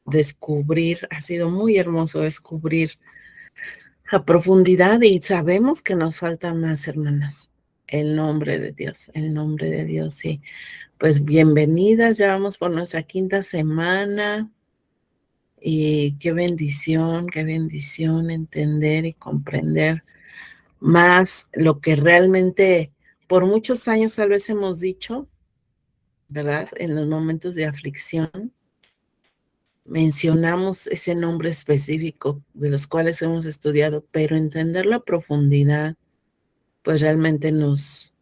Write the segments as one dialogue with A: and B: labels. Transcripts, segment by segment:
A: descubrir, ha sido muy hermoso descubrir a profundidad y sabemos que nos falta más, hermanas. El nombre de Dios, sí. Pues bienvenidas, ya vamos por nuestra 5ª semana y qué bendición entender y comprender más lo que realmente por muchos años tal vez hemos dicho, ¿verdad? En los momentos de aflicción mencionamos ese nombre específico de los cuales hemos estudiado, pero entenderlo a profundidad, pues realmente nos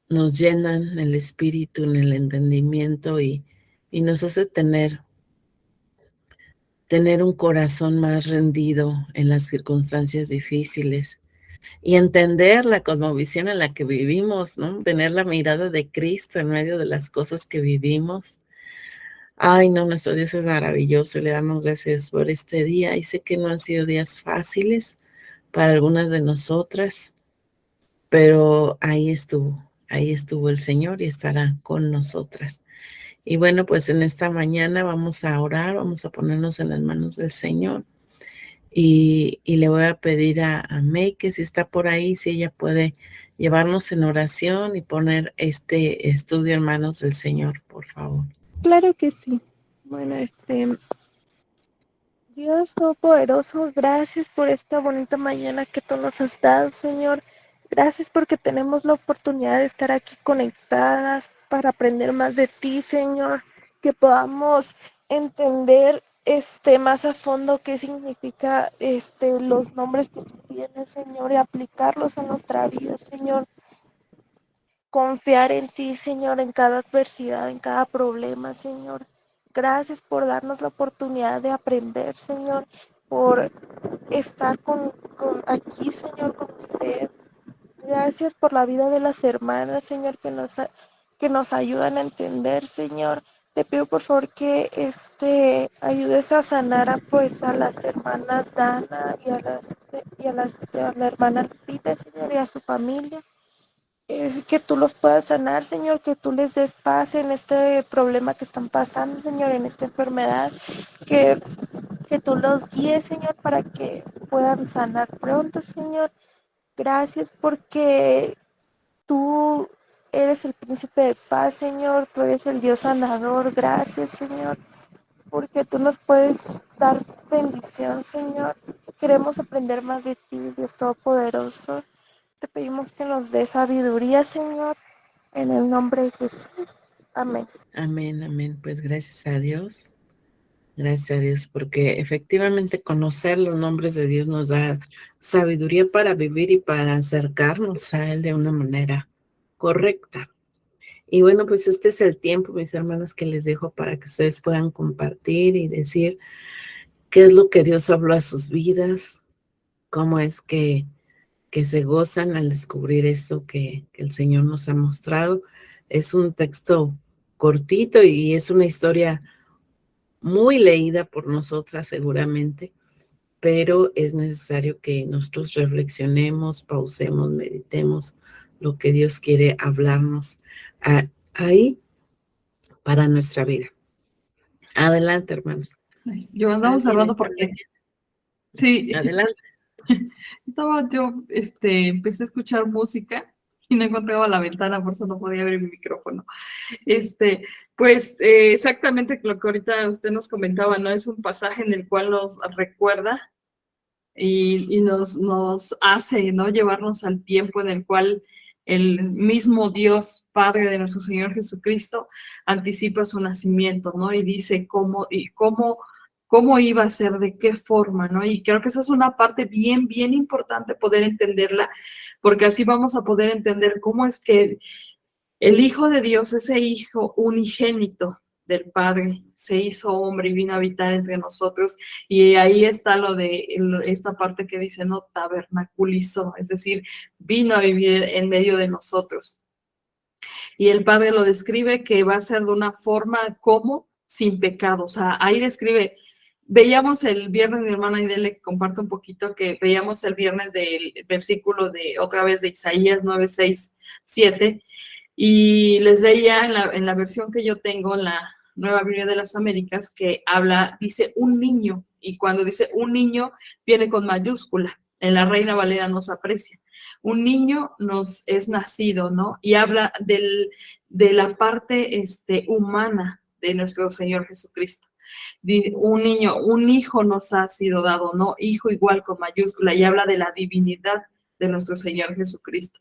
A: llenan el espíritu, en el entendimiento y nos hace tener un corazón más rendido en las circunstancias difíciles y entender la cosmovisión en la que vivimos, ¿no? Tener la mirada de Cristo en medio de las cosas que vivimos. Ay, no, nuestro Dios es maravilloso y le damos gracias por este día. Y sé que no han sido días fáciles para algunas de nosotras, pero ahí estuvo el Señor y estará con nosotras. Y bueno, pues en esta mañana vamos a orar, vamos a ponernos en las manos del Señor. Y le voy a pedir a May que si está por ahí, si ella puede llevarnos en oración y poner este estudio en manos del Señor, por favor.
B: Claro que sí. Bueno, Dios Todopoderoso, gracias por esta bonita mañana que tú nos has dado, Señor. Gracias porque tenemos la oportunidad de estar aquí conectadas para aprender más de ti, Señor. Que podamos entender más a fondo qué significa los nombres que tú tienes, Señor, y aplicarlos a nuestra vida, Señor. Confiar en ti, Señor, en cada adversidad, en cada problema, Señor. Gracias por darnos la oportunidad de aprender, Señor, por estar aquí, Señor, con usted. Gracias por la vida de las hermanas, Señor, que nos ayudan a entender, Señor. Te pido por favor que ayudes a sanar a las hermanas Dana y a la hermana Lupita, Señor, y a su familia. Que tú los puedas sanar, Señor, que tú les des paz en este problema que están pasando, Señor, en esta enfermedad, que, que tú los guíes, Señor, para que puedan sanar pronto, Señor. Gracias porque tú eres el príncipe de paz, Señor, tú eres el Dios sanador. Gracias, Señor, porque tú nos puedes dar bendición, Señor. Queremos aprender más de ti, Dios Todopoderoso. Te pedimos que nos dé sabiduría, Señor, en el nombre de Jesús. Amén.
A: Amén, amén. Pues gracias a Dios. Gracias a Dios, porque efectivamente conocer los nombres de Dios nos da sabiduría para vivir y para acercarnos a Él de una manera correcta. Y bueno, pues este es el tiempo, mis hermanas, que les dejo para que ustedes puedan compartir y decir qué es lo que Dios habló a sus vidas, cómo es que se gozan al descubrir esto que el Señor nos ha mostrado. Es un texto cortito y es una historia muy leída por nosotras seguramente, pero es necesario que nosotros reflexionemos, pausemos, meditemos lo que Dios quiere hablarnos ahí para nuestra vida. Adelante, hermanos.
C: Yo andamos cerrando porque... Sí.
A: Adelante.
C: Yo empecé a escuchar música y no encontraba la ventana, por eso no podía abrir mi micrófono. Pues exactamente lo que ahorita usted nos comentaba, ¿no? Es un pasaje en el cual nos recuerda y nos hace, ¿no? Llevarnos al tiempo en el cual el mismo Dios Padre de nuestro Señor Jesucristo anticipa su nacimiento, ¿no? Y dice cómo iba a ser, de qué forma, ¿no? Y creo que esa es una parte bien, bien importante poder entenderla, porque así vamos a poder entender cómo es que el Hijo de Dios, ese Hijo unigénito del Padre, se hizo hombre y vino a habitar entre nosotros. Y ahí está lo de esta parte que dice, no, tabernaculizó, es decir, vino a vivir en medio de nosotros. Y el Padre lo describe que va a ser de una forma como sin pecado. O sea, ahí describe, veíamos el viernes, mi hermana Idele comparte un poquito, que veíamos el viernes del versículo de, otra vez, de Isaías 9, 6, 7, y les leía en la versión que yo tengo, Nueva Biblia de las Américas, que dice un niño, y cuando dice un niño viene con mayúscula. En la Reina Valera nos aprecia. Un niño nos es nacido, ¿no? Y habla de la parte humana de nuestro Señor Jesucristo. Un niño, un hijo nos ha sido dado, ¿no? Hijo igual con mayúscula, y habla de la divinidad de nuestro Señor Jesucristo.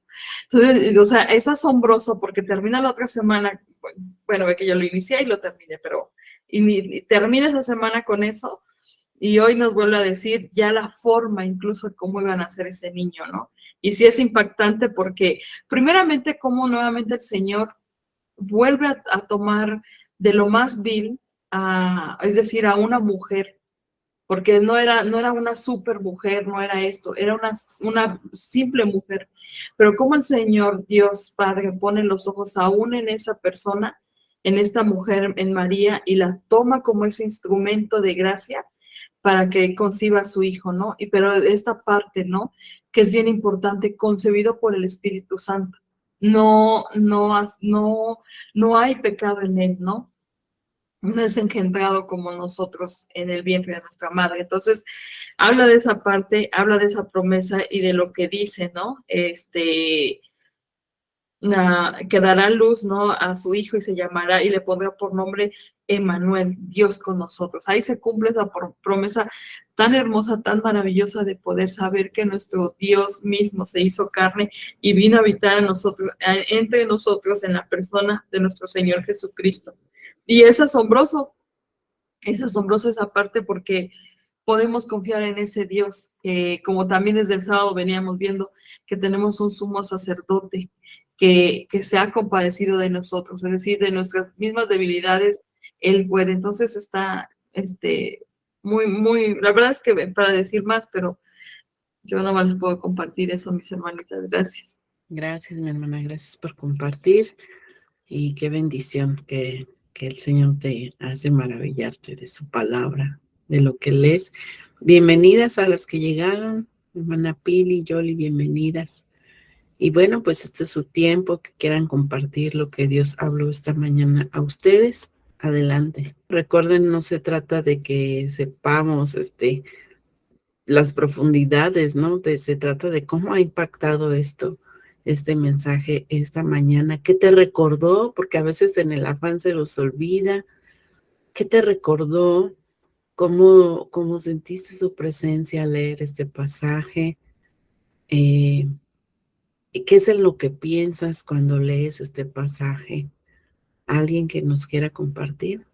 C: Entonces, o sea, es asombroso porque termina la otra semana, bueno, ve que yo lo inicié y lo terminé, pero y termina esa semana con eso, y hoy nos vuelve a decir ya la forma incluso de cómo iban a ser ese niño, ¿no? Y sí es impactante porque primeramente cómo nuevamente el Señor vuelve a tomar de lo más vil, es decir, a una mujer, porque no era una super mujer, no era esto, era una simple mujer. Pero como el Señor Dios Padre pone los ojos aún en esa persona, en esta mujer, en María, y la toma como ese instrumento de gracia para que conciba a su hijo, ¿no? Pero esta parte, ¿no? Que es bien importante, concebido por el Espíritu Santo. No hay pecado en él, ¿no? No es engendrado como nosotros en el vientre de nuestra madre. Entonces, habla de esa parte, habla de esa promesa y de lo que dice, ¿no? Que dará luz, ¿no? A su hijo y se llamará y le pondrá por nombre Emmanuel, Dios con nosotros. Ahí se cumple esa promesa tan hermosa, tan maravillosa de poder saber que nuestro Dios mismo se hizo carne y vino a habitar a nosotros, entre nosotros en la persona de nuestro Señor Jesucristo. Y es asombroso esa parte porque podemos confiar en ese Dios, que como también desde el sábado veníamos viendo, que tenemos un sumo sacerdote que se ha compadecido de nosotros, es decir, de nuestras mismas debilidades, Él puede. Entonces está muy, la verdad es que para decir más, pero yo no más les puedo compartir eso, mis hermanitas. Gracias.
A: Gracias, mi hermana, gracias por compartir y qué bendición que el Señor te hace maravillarte de su palabra, de lo que lees. Bienvenidas a las que llegaron, hermana Pili, Yoli, bienvenidas. Y bueno, pues este es su tiempo, que quieran compartir lo que Dios habló esta mañana a ustedes. Adelante. Recuerden, no se trata de que sepamos las profundidades, ¿no? Se trata de cómo ha impactado este mensaje esta mañana. ¿Qué te recordó? Porque a veces en el afán se los olvida. ¿Qué te recordó? ¿Cómo sentiste tu presencia al leer este pasaje? ¿Y qué es en lo que piensas cuando lees este pasaje? ¿Alguien que nos quiera compartir?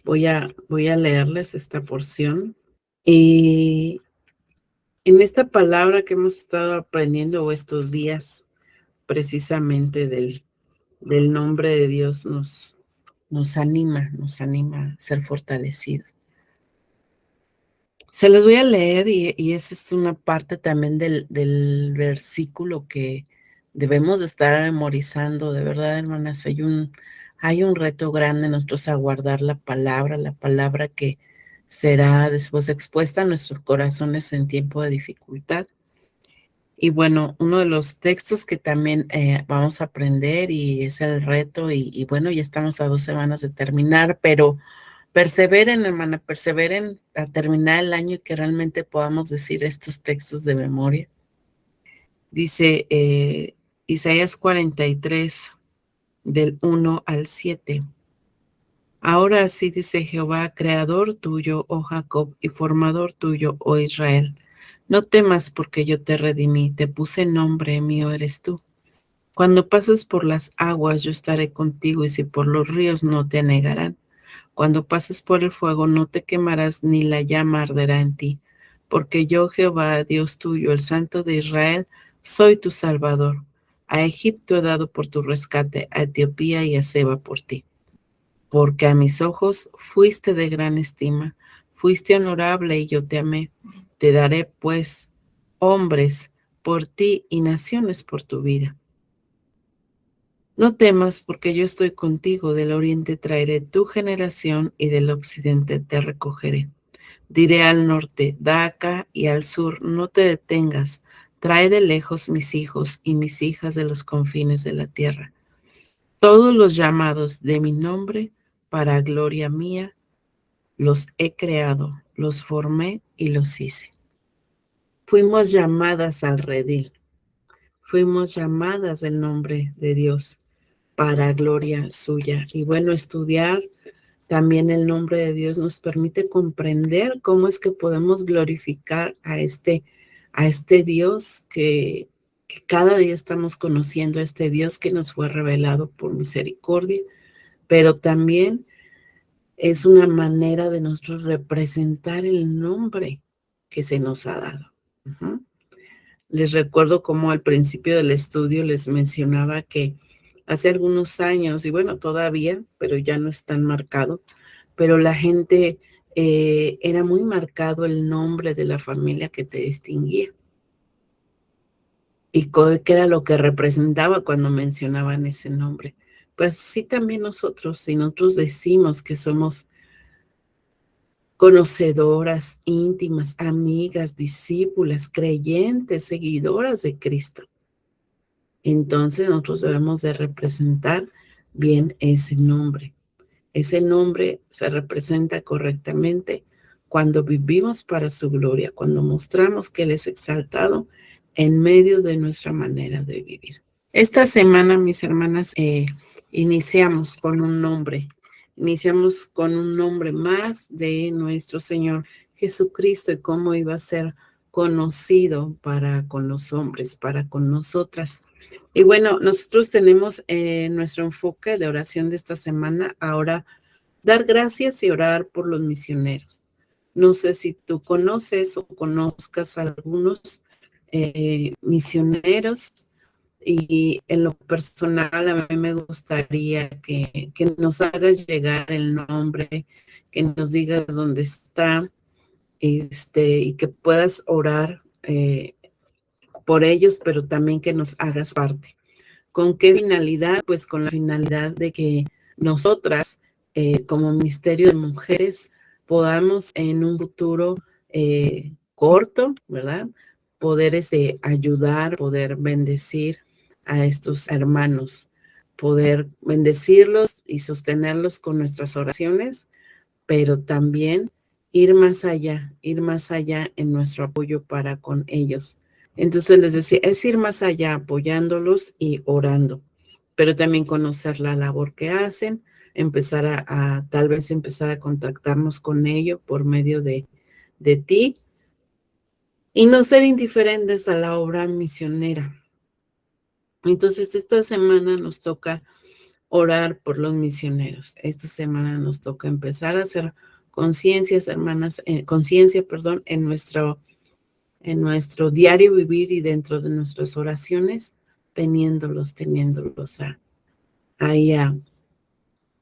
A: Voy a leerles esta porción. Y en esta palabra que hemos estado aprendiendo estos días, precisamente del nombre de Dios, nos anima a ser fortalecidos. Se los voy a leer y esa es una parte también del versículo que debemos de estar memorizando. De verdad, hermanas, hay un reto grande en nosotros a guardar la palabra que será después expuesta a nuestros corazones en tiempo de dificultad. Y bueno, uno de los textos que también vamos a aprender y es el reto, y bueno, ya estamos a 2 semanas de terminar, pero perseveren, hermana, perseveren a terminar el año y que realmente podamos decir estos textos de memoria. Dice Isaías 43, del 1 al 7. Ahora así dice Jehová, creador tuyo, oh Jacob, y formador tuyo, oh Israel. No temas porque yo te redimí, te puse nombre, mío eres tú. Cuando pases por las aguas, yo estaré contigo, y si por los ríos no te anegarán. Cuando pases por el fuego, no te quemarás, ni la llama arderá en ti. Porque yo, Jehová, Dios tuyo, el Santo de Israel, soy tu Salvador. A Egipto he dado por tu rescate, a Etiopía y a Seba por ti. Porque a mis ojos fuiste de gran estima, fuiste honorable y yo te amé. Te daré, pues, hombres por ti y naciones por tu vida. No temas, porque yo estoy contigo, del oriente traeré tu generación y del occidente te recogeré. Diré al norte, da acá, y al sur, no te detengas. Trae de lejos mis hijos y mis hijas de los confines de la tierra. Todos los llamados de mi nombre para gloria mía, los he creado, los formé y los hice. Fuimos llamadas al redil, fuimos llamadas del nombre de Dios para gloria suya. Y bueno, estudiar también el nombre de Dios nos permite comprender cómo es que podemos glorificar a este Dios que cada día estamos conociendo, a este Dios que nos fue revelado por misericordia, pero también es una manera de nosotros representar el nombre que se nos ha dado. Ujú. Les recuerdo cómo al principio del estudio les mencionaba que hace algunos años, y bueno, todavía, pero ya no es tan marcado, pero la gente era muy marcado el nombre de la familia que te distinguía. ¿Y qué era lo que representaba cuando mencionaban ese nombre? Pues sí, también nosotros, si nosotros decimos que somos conocedoras, íntimas, amigas, discípulas, creyentes, seguidoras de Cristo, entonces nosotros debemos de representar bien ese nombre. Ese nombre se representa correctamente cuando vivimos para su gloria, cuando mostramos que Él es exaltado en medio de nuestra manera de vivir. Esta semana, mis hermanas, iniciamos con un nombre. Iniciamos con un nombre más de nuestro Señor Jesucristo y cómo iba a ser conocido para con los hombres, para con nosotras. Y bueno, nosotros tenemos nuestro enfoque de oración de esta semana ahora, dar gracias y orar por los misioneros. No sé si tú conoces o conozcas a algunos misioneros, y en lo personal a mí me gustaría que nos hagas llegar el nombre, que nos digas dónde está, y que puedas orar por ellos, pero también que nos hagas parte. ¿Con qué finalidad? Pues con la finalidad de que nosotras, como Ministerio de Mujeres, podamos en un futuro corto, ¿verdad? Poder ayudar, poder bendecir a estos hermanos, poder bendecirlos y sostenerlos con nuestras oraciones, pero también ir más allá en nuestro apoyo para con ellos. Entonces les decía, es ir más allá apoyándolos y orando, pero también conocer la labor que hacen, empezar tal vez empezar a contactarnos con ellos por medio de ti y no ser indiferentes a la obra misionera. Entonces esta semana nos toca orar por los misioneros. Esta semana nos toca empezar a hacer conciencias, hermanas, conciencia, perdón, en nuestro diario vivir y dentro de nuestras oraciones, teniéndolos ahí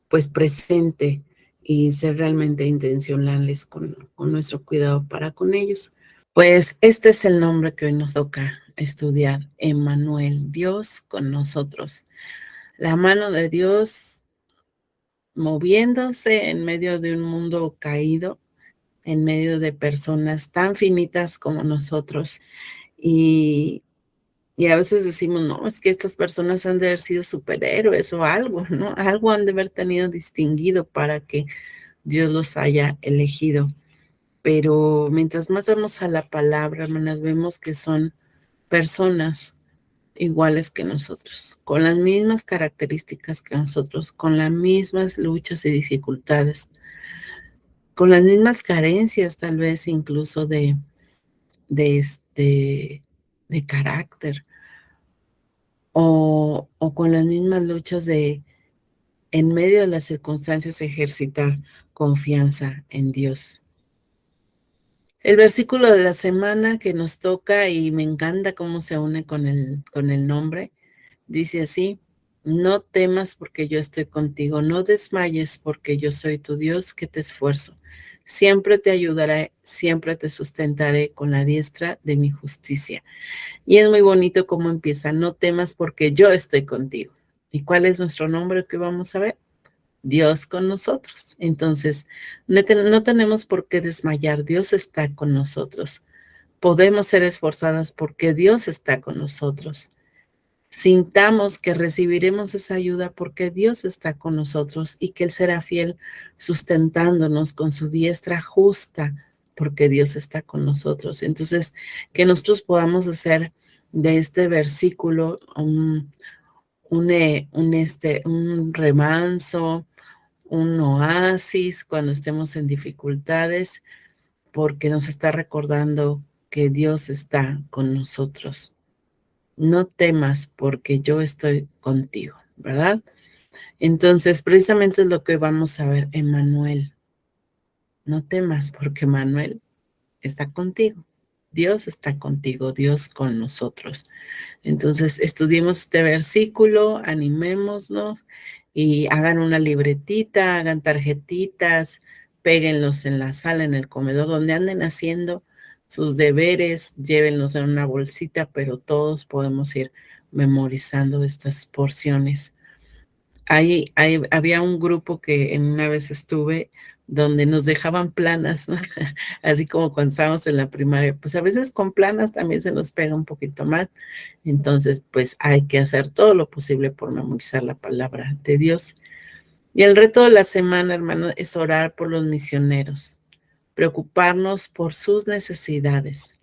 A: pues presente y ser realmente intencionales con nuestro cuidado para con ellos. Pues este es el nombre que hoy nos toca estudiar, Emmanuel, Dios con nosotros. La mano de Dios moviéndose en medio de un mundo caído, en medio de personas tan finitas como nosotros. Y a veces decimos, no, es que estas personas han de haber sido superhéroes o algo, ¿no? Algo han de haber tenido distinguido para que Dios los haya elegido. Pero mientras más vamos a la palabra, hermanas, vemos que son personas iguales que nosotros, con las mismas características que nosotros, con las mismas luchas y dificultades, con las mismas carencias, tal vez incluso de carácter, o con las mismas luchas de, en medio de las circunstancias, ejercitar confianza en Dios. El versículo de la semana que nos toca, y me encanta cómo se une con el nombre, dice así: no temas porque yo estoy contigo, no desmayes porque yo soy tu Dios que te esfuerzo. Siempre te ayudaré, siempre te sustentaré con la diestra de mi justicia. Y es muy bonito cómo empieza: no temas porque yo estoy contigo. ¿Y cuál es nuestro nombre que vamos a ver? Dios con nosotros. Entonces, no tenemos por qué desmayar. Dios está con nosotros. Podemos ser esforzadas porque Dios está con nosotros. sintamos que recibiremos esa ayuda porque Dios está con nosotros y que Él será fiel sustentándonos con su diestra justa porque Dios está con nosotros. Entonces, que nosotros podamos hacer de este versículo un remanso, un oasis cuando estemos en dificultades, porque nos está recordando que Dios está con nosotros. No temas porque yo estoy contigo, ¿verdad? Entonces, precisamente es lo que vamos a ver, Emmanuel. No temas porque Emmanuel está contigo. Dios está contigo, Dios con nosotros. Entonces, estudiemos este versículo, animémonos y hagan una libretita, hagan tarjetitas, péguenlos en la sala, en el comedor, donde anden haciendo sus deberes, llévenlos en una bolsita, pero todos podemos ir memorizando estas porciones. Había un grupo que en una vez estuve donde nos dejaban planas, ¿no? Así como cuando estábamos en la primaria, pues a veces con planas también se nos pega un poquito más. Entonces, pues hay que hacer todo lo posible por memorizar la palabra de Dios. Y el reto de la semana, hermano, es orar por los misioneros, preocuparnos por sus necesidades.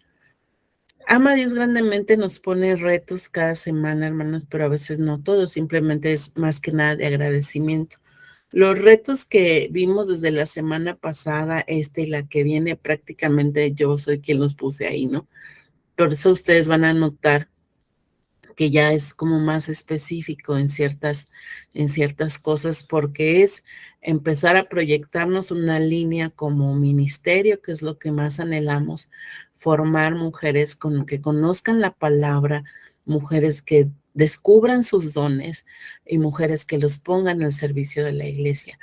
A: Ama a Dios grandemente nos pone retos cada semana, hermanos, pero a veces no todo, simplemente es más que nada de agradecimiento. Los retos que vimos desde la semana pasada, y la que viene, prácticamente yo soy quien los puse ahí, ¿no? Por eso ustedes van a notar que ya es como más específico en ciertas cosas, porque es empezar a proyectarnos una línea como ministerio, que es lo que más anhelamos, formar mujeres que conozcan la palabra, mujeres que descubran sus dones y mujeres que los pongan al servicio de la iglesia.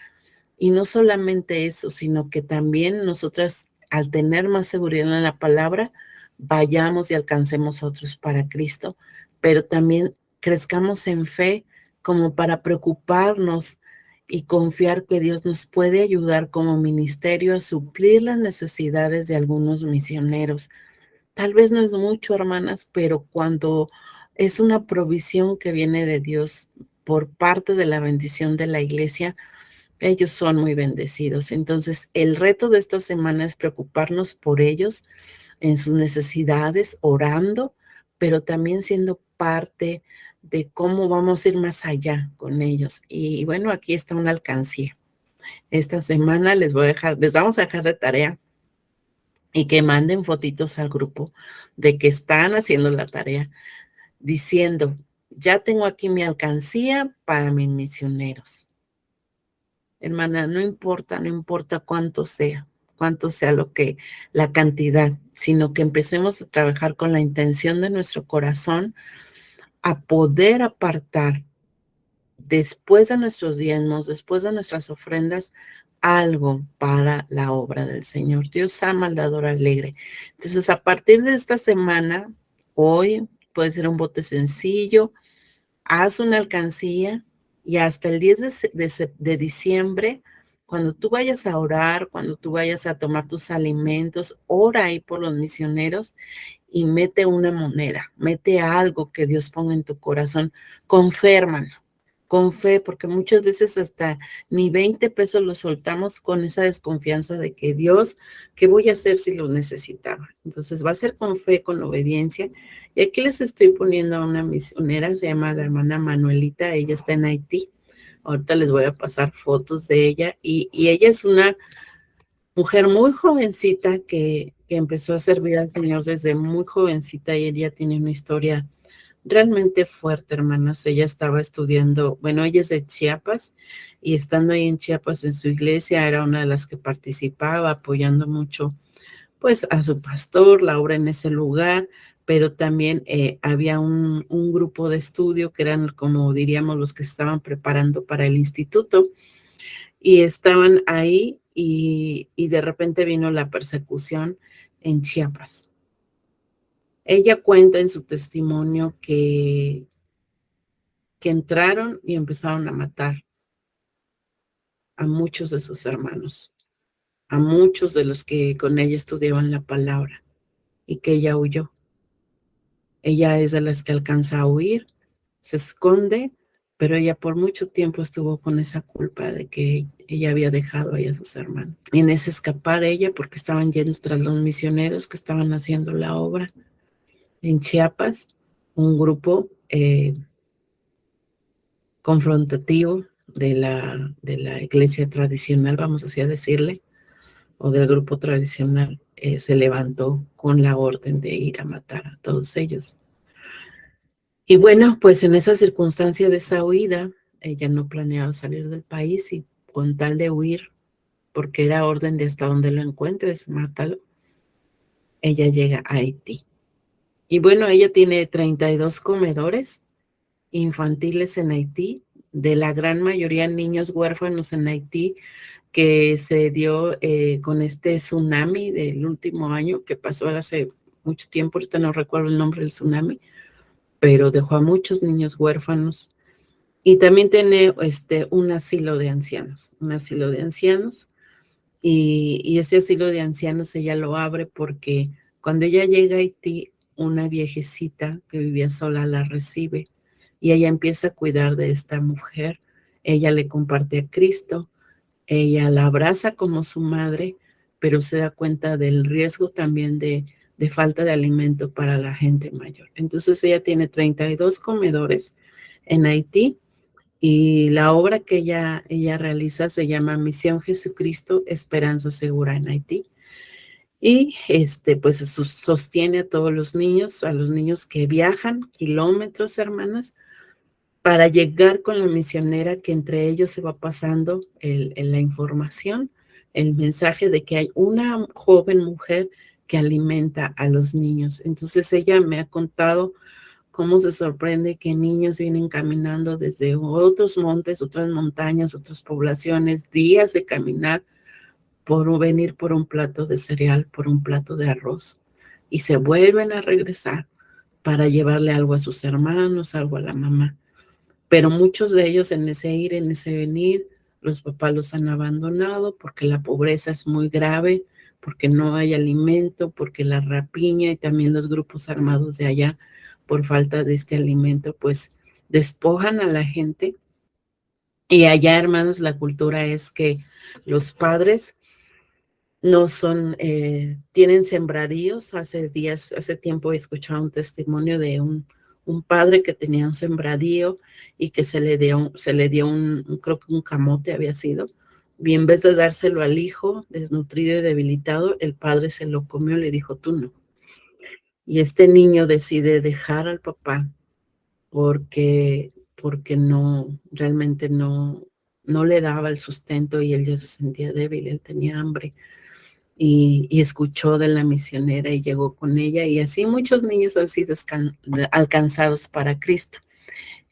A: Y no solamente eso, sino que también nosotras, al tener más seguridad en la palabra, vayamos y alcancemos a otros para Cristo, pero también crezcamos en fe como para preocuparnos y confiar que Dios nos puede ayudar como ministerio a suplir las necesidades de algunos misioneros. Tal vez no es mucho, hermanas, pero cuando es una provisión que viene de Dios por parte de la bendición de la iglesia, ellos son muy bendecidos. Entonces, el reto de esta semana es preocuparnos por ellos en sus necesidades, orando, pero también siendo parte de cómo vamos a ir más allá con ellos. Y bueno, aquí está una alcancía. Esta semana les vamos a dejar de tarea y que manden fotitos al grupo de que están haciendo la tarea, diciendo, ya tengo aquí mi alcancía para mis misioneros. Hermana, no importa cuánto sea la cantidad, sino que empecemos a trabajar con la intención de nuestro corazón a poder apartar después de nuestros diezmos, después de nuestras ofrendas, algo para la obra del Señor. Dios ama al dador alegre. Entonces, a partir de esta semana, hoy puede ser un bote sencillo, haz una alcancía y hasta el 10 de diciembre, cuando tú vayas a orar, cuando tú vayas a tomar tus alimentos, ora ahí por los misioneros y mete una moneda, mete algo que Dios ponga en tu corazón, conférmalo, con fe, porque muchas veces hasta ni 20 pesos los soltamos con esa desconfianza de que Dios, ¿qué voy a hacer si lo necesitaba? Entonces va a ser con fe, con obediencia. Y aquí les estoy poniendo a una misionera, se llama la hermana Manuelita, ella está en Haití. Ahorita les voy a pasar fotos de ella y ella es una mujer muy jovencita que empezó a servir al Señor desde muy jovencita y ella tiene una historia realmente fuerte, hermanas. Ella estaba estudiando, bueno, ella es de Chiapas y estando ahí en Chiapas en su iglesia era una de las que participaba apoyando mucho pues a su pastor, la obra en ese lugar, pero también había un grupo de estudio que eran como diríamos los que se estaban preparando para el instituto y estaban ahí y de repente vino la persecución en Chiapas. Ella cuenta en su testimonio que entraron y empezaron a matar a muchos de sus hermanos, a muchos de los que con ella estudiaban la palabra y que ella huyó. Ella es de las que alcanza a huir se esconde, pero ella por mucho tiempo estuvo con esa culpa de que ella había dejado ahí a sus hermanos. Y en ese escapar ella, porque estaban yendo tras los misioneros que estaban haciendo la obra en Chiapas, un grupo confrontativo de la iglesia tradicional, vamos así a decirle, o del grupo tradicional, se levantó con la orden de ir a matar a todos ellos. Y bueno, pues en esa circunstancia de esa huida, ella no planeaba salir del país y con tal de huir, porque era orden de hasta donde lo encuentres, mátalo, ella llega a Haití. Y bueno, ella tiene 32 comedores infantiles en Haití, de la gran mayoría niños huérfanos en Haití, que se dio con este tsunami del último año que pasó hace mucho tiempo, ahorita no recuerdo el nombre del tsunami, pero dejó a muchos niños huérfanos. Y también tiene un asilo de ancianos, y ese asilo de ancianos ella lo abre porque cuando ella llega a Haití, una viejecita que vivía sola la recibe y ella empieza a cuidar de esta mujer. Ella le comparte a Cristo, ella la abraza como su madre, pero se da cuenta del riesgo también de falta de alimento para la gente mayor. Entonces ella tiene 32 comedores en Haití y la obra que ella realiza se llama Misión Jesucristo, Esperanza Segura en Haití. Y pues sostiene a los niños que viajan kilómetros, hermanas, para llegar con la misionera que entre ellos se va pasando la información, el mensaje de que hay una joven mujer que alimenta a los niños. Entonces ella me ha contado cómo se sorprende que niños vienen caminando desde otros montes, otras montañas, otras poblaciones, días de caminar por venir por un plato de cereal, por un plato de arroz, y se vuelven a regresar para llevarle algo a sus hermanos, algo a la mamá. Pero muchos de ellos en ese ir, en ese venir, los papás los han abandonado porque la pobreza es muy grave, porque no hay alimento, porque la rapiña y también los grupos armados de allá, por falta de este alimento, pues despojan a la gente. Y allá, hermanos, la cultura es que los padres no son, tienen sembradíos. Hace tiempo he escuchado un testimonio de un padre que tenía un sembradío y que se le dio creo que un camote había sido, y en vez de dárselo al hijo desnutrido y debilitado, el padre se lo comió y le dijo, tú no. Y este niño decide dejar al papá porque no, realmente no le daba el sustento y él ya se sentía débil, él tenía hambre. Y escuchó de la misionera y llegó con ella, y así muchos niños han sido alcanzados para Cristo.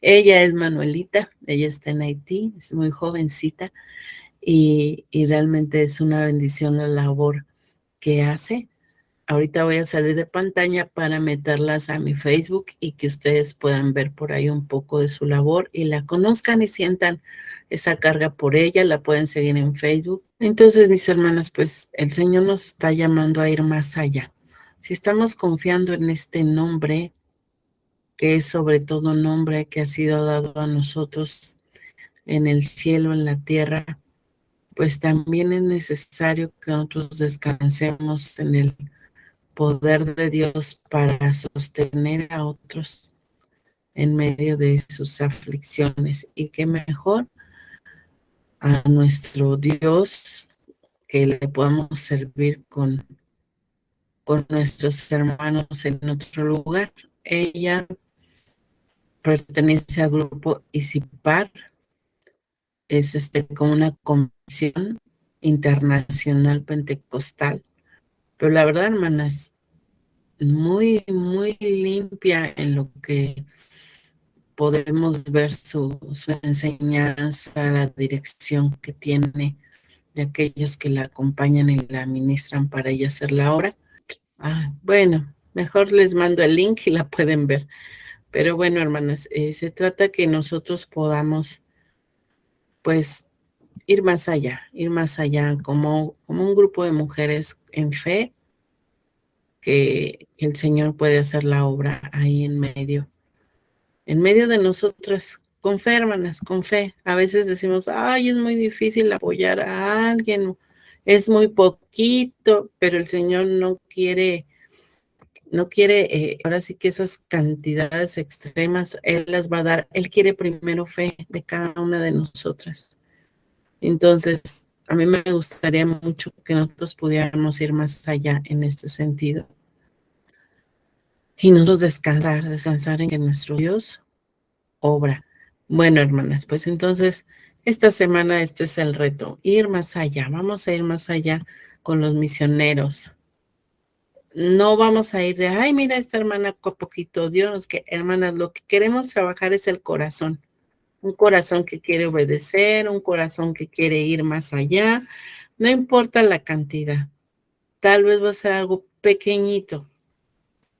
A: Ella es Manuelita, ella está en Haití, es muy jovencita y realmente es una bendición la labor que hace. Ahorita voy a salir de pantalla para meterlas a mi Facebook y que ustedes puedan ver por ahí un poco de su labor y la conozcan y sientan esa carga por ella. La pueden seguir en Facebook. Entonces, mis hermanas, pues el Señor nos está llamando a ir más allá. Si estamos confiando en este nombre, que es sobre todo un nombre que ha sido dado a nosotros en el cielo, en la tierra, pues también es necesario que nosotros descansemos en el poder de Dios para sostener a otros en medio de sus aflicciones. Y qué mejor a nuestro Dios que le podamos servir con nuestros hermanos en otro lugar. Ella pertenece al grupo ICIPAR, es como una convención internacional pentecostal, pero la verdad, hermanas, muy, muy limpia en lo que podemos ver su enseñanza, la dirección que tiene de aquellos que la acompañan y la administran para ella hacer la obra. Bueno, mejor les mando el link y la pueden ver. Pero bueno, hermanas, se trata que nosotros podamos, pues, ir más allá, como un grupo de mujeres en fe, que el Señor puede hacer la obra ahí en medio en medio de nosotras, con fe, hermanas, con fe. A veces decimos, ay, es muy difícil apoyar a alguien, es muy poquito, pero el Señor no quiere, ahora sí que esas cantidades extremas, Él las va a dar. Él quiere primero fe de cada una de nosotras. Entonces, a mí me gustaría mucho que nosotros pudiéramos ir más allá en este sentido. Y nosotros descansar en que nuestro Dios obra. Bueno, hermanas, pues entonces, esta semana este es el reto, ir más allá. Vamos a ir más allá con los misioneros. No vamos a ir de, ay, mira, esta hermana poquito Dios, que hermanas, lo que queremos trabajar es el corazón. Un corazón que quiere obedecer, un corazón que quiere ir más allá. No importa la cantidad. Tal vez va a ser algo pequeñito,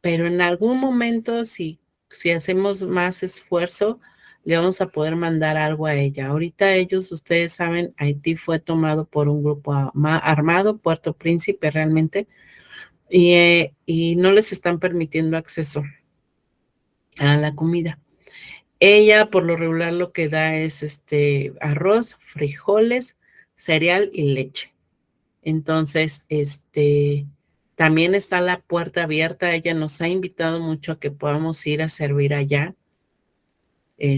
A: pero en algún momento, si hacemos más esfuerzo, le vamos a poder mandar algo a ella. Ahorita ellos, ustedes saben, Haití fue tomado por un grupo armado, Puerto Príncipe realmente, y no les están permitiendo acceso a la comida. Ella por lo regular lo que da es arroz, frijoles, cereal y leche. Entonces, también está la puerta abierta. Ella nos ha invitado mucho a que podamos ir a servir allá.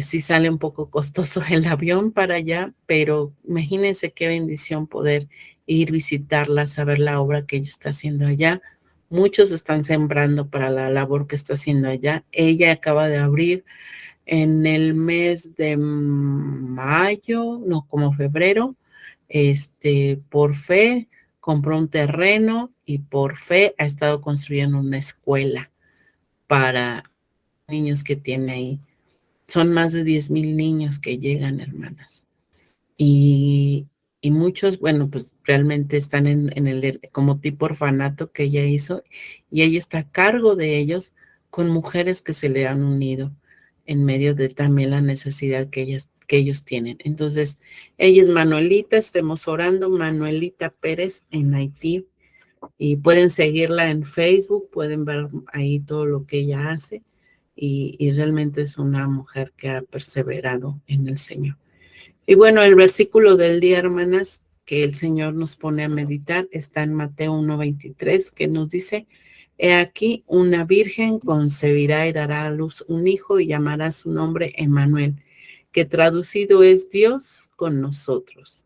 A: Sí sale un poco costoso el avión para allá, pero imagínense qué bendición poder ir visitarla, saber la obra que ella está haciendo allá. Muchos están sembrando para la labor que está haciendo allá. Ella acaba de abrir en el mes de mayo, no, como febrero, por fe compró un terreno y por fe ha estado construyendo una escuela para niños que tiene ahí. Son más de 10,000 niños que llegan, hermanas. Y, y muchos, bueno, pues realmente están en el como tipo orfanato que ella hizo, y ella está a cargo de ellos con mujeres que se le han unido en medio de también la necesidad que ellos tienen. Entonces, ella es Manuelita, estemos orando, Manuelita Pérez en Haití, y pueden seguirla en Facebook, pueden ver ahí todo lo que ella hace, y realmente es una mujer que ha perseverado en el Señor. Y bueno, el versículo del día, hermanas, que el Señor nos pone a meditar, está en Mateo 1:23, que nos dice, he aquí, una virgen concebirá y dará a luz un hijo y llamará su nombre Emmanuel, que traducido es Dios con nosotros.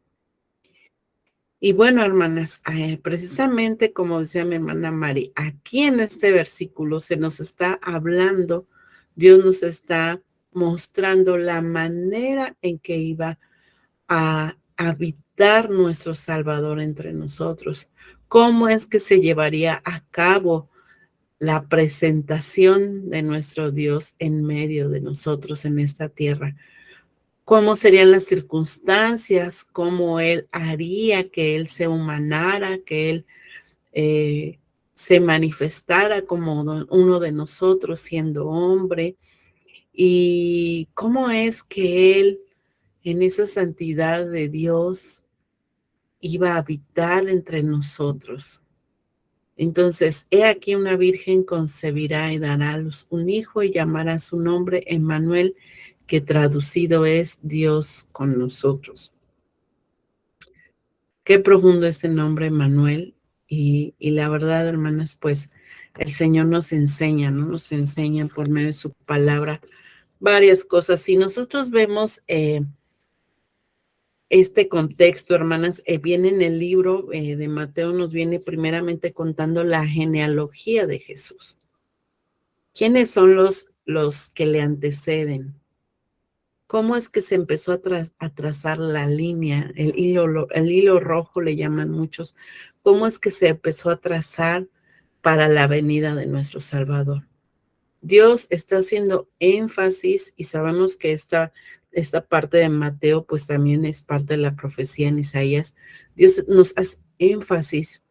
A: Y bueno, hermanas, precisamente como decía mi hermana Mari, aquí en este versículo se nos está hablando, Dios nos está mostrando la manera en que iba a habitar nuestro Salvador entre nosotros. ¿Cómo es que se llevaría a cabo la presentación de nuestro Dios en medio de nosotros en esta tierra? ¿Cómo serían las circunstancias? ¿Cómo Él haría que Él se humanara, que Él se manifestara como uno de nosotros siendo hombre? ¿Y cómo es que Él en esa santidad de Dios iba a habitar entre nosotros? Entonces, he aquí una virgen concebirá y dará a luz un hijo y llamará su nombre Emmanuel, que traducido es Dios con nosotros. Qué profundo este nombre, Emmanuel. Y la verdad, hermanas, pues el Señor nos enseña, ¿no? Nos enseña por medio de su palabra varias cosas. Si nosotros vemos este contexto, hermanas, viene en el libro de Mateo, nos viene primeramente contando la genealogía de Jesús. ¿Quiénes son los que le anteceden? ¿Cómo es que se empezó a trazar la línea? El hilo rojo le llaman muchos. ¿Cómo es que se empezó a trazar para la venida de nuestro Salvador? Dios está haciendo énfasis, y sabemos que esta parte de Mateo pues también es parte de la profecía en Isaías. Dios nos hace énfasis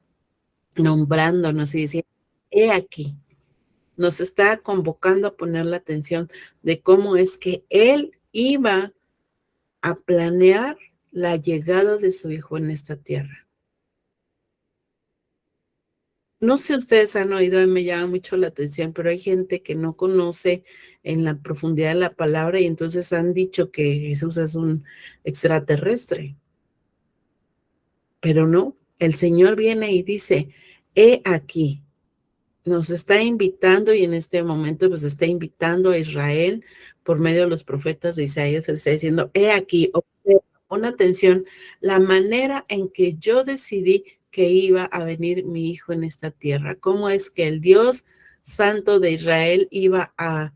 A: nombrándonos y diciendo, he aquí, nos está convocando a poner la atención de cómo es que Él iba a planear la llegada de su Hijo en esta tierra. No sé, ustedes han oído, y me llama mucho la atención, pero hay gente que no conoce en la profundidad de la palabra y entonces han dicho que Jesús es un extraterrestre, pero no, el Señor viene y dice, he aquí, nos está invitando y en este momento pues está invitando a Israel por medio de los profetas de Isaías, él está diciendo, he aquí, observa, pon atención, la manera en que yo decidí que iba a venir mi hijo en esta tierra, cómo es que el Dios Santo de Israel iba a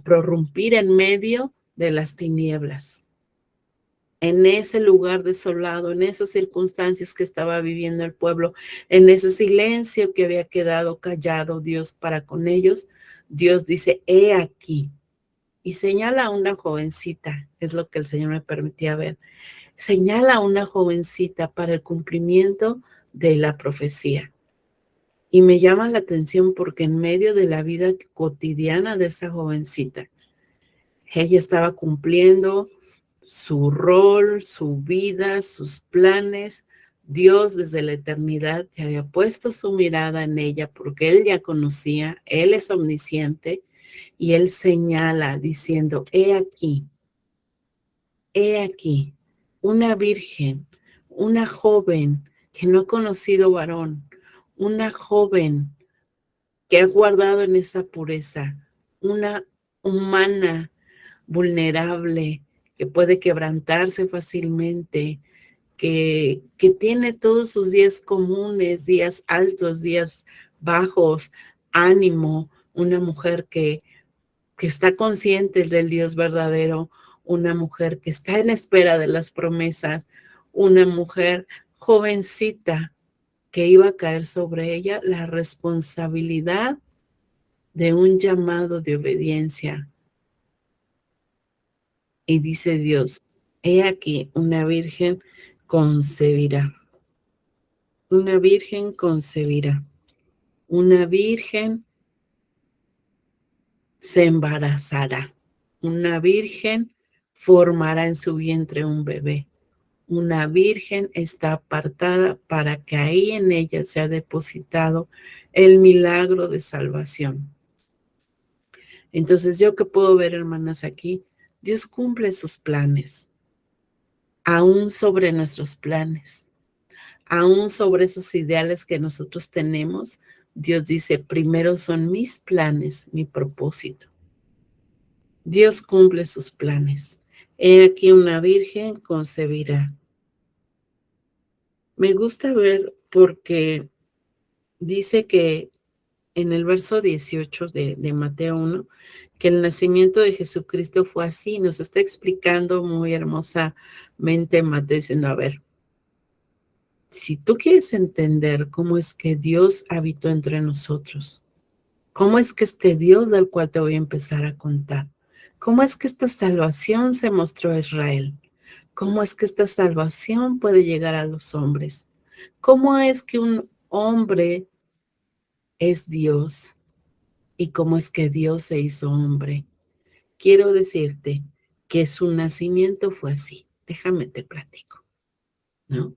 A: prorrumpir en medio de las tinieblas, en ese lugar desolado, en esas circunstancias que estaba viviendo el pueblo, en ese silencio que había quedado callado Dios para con ellos. Dios dice, he aquí, y señala a una jovencita, es lo que el Señor me permitía ver, señala a una jovencita para el cumplimiento de la profecía. Y me llama la atención porque en medio de la vida cotidiana de esa jovencita, ella estaba cumpliendo su rol, su vida, sus planes. Dios desde la eternidad ya había puesto su mirada en ella porque Él ya conocía, Él es omnisciente y Él señala diciendo, he aquí, una virgen, una joven que no ha conocido varón, una joven que ha guardado en esa pureza, una humana vulnerable, que puede quebrantarse fácilmente, que tiene todos sus días comunes, días altos, días bajos, ánimo, una mujer que está consciente del Dios verdadero, una mujer que está en espera de las promesas, una mujer jovencita que iba a caer sobre ella la responsabilidad de un llamado de obediencia. Y dice Dios, he aquí, una virgen concebirá, una virgen concebirá, una virgen se embarazará, una virgen formará en su vientre un bebé, una virgen está apartada para que ahí en ella sea depositado el milagro de salvación. Entonces, ¿yo qué puedo ver, hermanas, aquí? Dios cumple sus planes, aún sobre nuestros planes, aún sobre esos ideales que nosotros tenemos. Dios dice, primero son mis planes, mi propósito. Dios cumple sus planes. He aquí una virgen concebirá. Me gusta ver porque dice que en el verso 18 de Mateo 1, que el nacimiento de Jesucristo fue así. Nos está explicando muy hermosamente Mateo diciendo, a ver, si tú quieres entender cómo es que Dios habitó entre nosotros, cómo es que este Dios del cual te voy a empezar a contar, cómo es que esta salvación se mostró a Israel, cómo es que esta salvación puede llegar a los hombres, cómo es que un hombre es Dios y cómo es que Dios se hizo hombre. Quiero decirte que su nacimiento fue así. Déjame te platico, ¿no?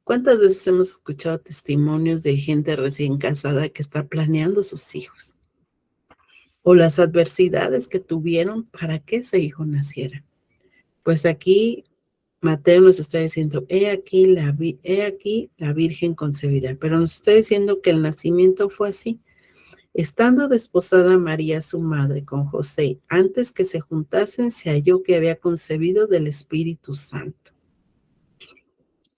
A: ¿Cuántas veces hemos escuchado testimonios de gente recién casada que está planeando sus hijos? O las adversidades que tuvieron para que ese hijo naciera. Pues aquí Mateo nos está diciendo, he aquí la Virgen concebirá, pero nos está diciendo que el nacimiento fue así. Estando desposada María, su madre, con José, antes que se juntasen, se halló que había concebido del Espíritu Santo.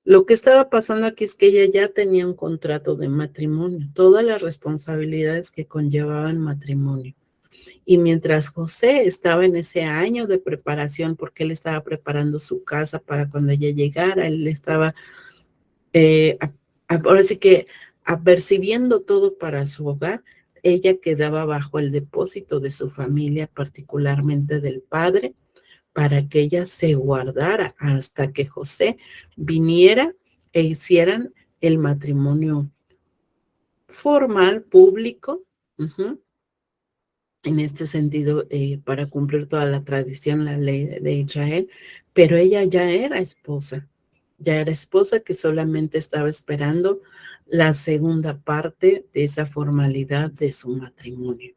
A: Lo que estaba pasando aquí es que ella ya tenía un contrato de matrimonio, todas las responsabilidades que conllevaban matrimonio. Y mientras José estaba en ese año de preparación, porque él estaba preparando su casa para cuando ella llegara, él estaba, ahora sí que apercibiendo todo para su hogar, ella quedaba bajo el depósito de su familia, particularmente del padre, para que ella se guardara hasta que José viniera e hicieran el matrimonio formal, público, en este sentido, para cumplir toda la tradición, la ley de Israel, pero ella ya era esposa que solamente estaba esperando la segunda parte de esa formalidad de su matrimonio,